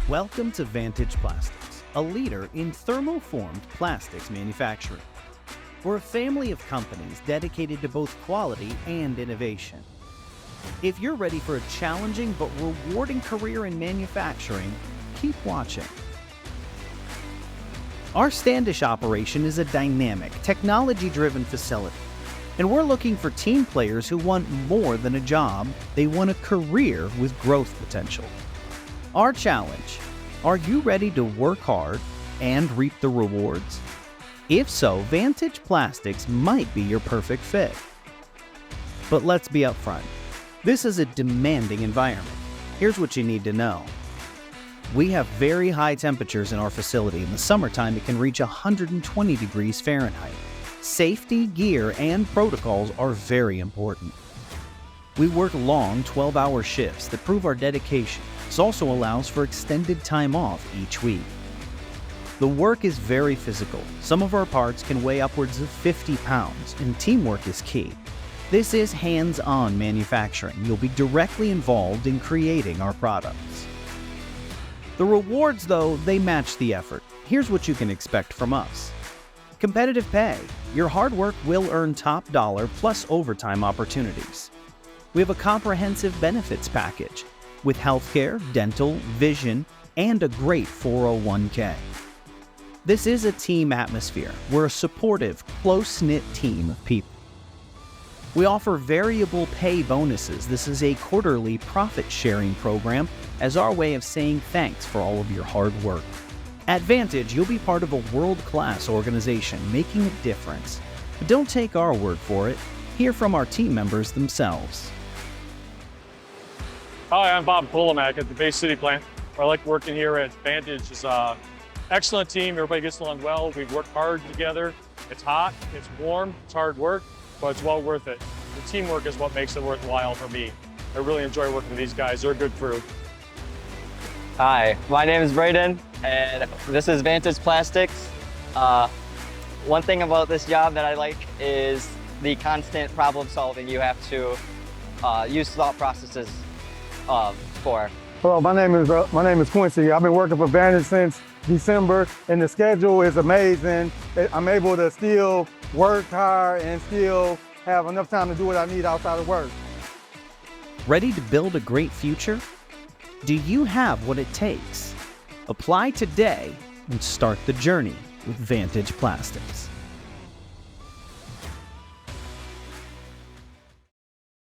Welcome to Vantage Plastics, a leader in thermoformed plastics manufacturing. We're a family of companies dedicated to both quality and innovation. If you're ready for a challenging but rewarding career in manufacturing, keep watching. Our Standish operation is a dynamic, technology-driven facility, and we're looking for team players who want more than a job. They want a career with growth potential. Our challenge: are you ready to work hard and reap the rewards? If so, Vantage Plastics might be your perfect fit. But let's be upfront. This is a demanding environment. Here's what you need to know. We have very high temperatures in our facility. In the summertime, it can reach 120 degrees Fahrenheit. Safety, gear, and protocols are very important. We work long 12-hour shifts that prove our dedication. This also allows for extended time off each week. The work is very physical. Some of our parts can weigh upwards of 50 pounds, and teamwork is key. This is hands-on manufacturing. You'll be directly involved in creating our products. The rewards, though, they match the effort. Here's what you can expect from us. Competitive pay. Your hard work will earn top dollar plus overtime opportunities. We have a comprehensive benefits package with healthcare, dental, vision, and a great 401k. This is a team atmosphere. We're a supportive, close-knit team of people. We offer variable pay bonuses. This is a quarterly profit-sharing program as our way of saying thanks for all of your hard work. At Vantage, you'll be part of a world-class organization making a difference. But don't take our word for it. Hear from our team members themselves. Hi, I'm Bob Polomak at the Bay City plant. I like working here at Vantage. It's an excellent team. Everybody gets along well. We work hard together. It's hot, it's warm, it's hard work, but it's well worth it. The teamwork is what makes it worthwhile for me. I really enjoy working with these guys. They're a good crew. Hi, my name is Brayden, and this is Vantage Plastics. One thing about this job that I like is the constant problem solving you have to use thought processes for. Hello, my name is Quincy. I've been working for Vantage since December, and the schedule is amazing. I'm able to still work hard and still have enough time to do what I need outside of work. Ready to build a great future? Do you have what it takes? Apply today and start the journey with Vantage Plastics.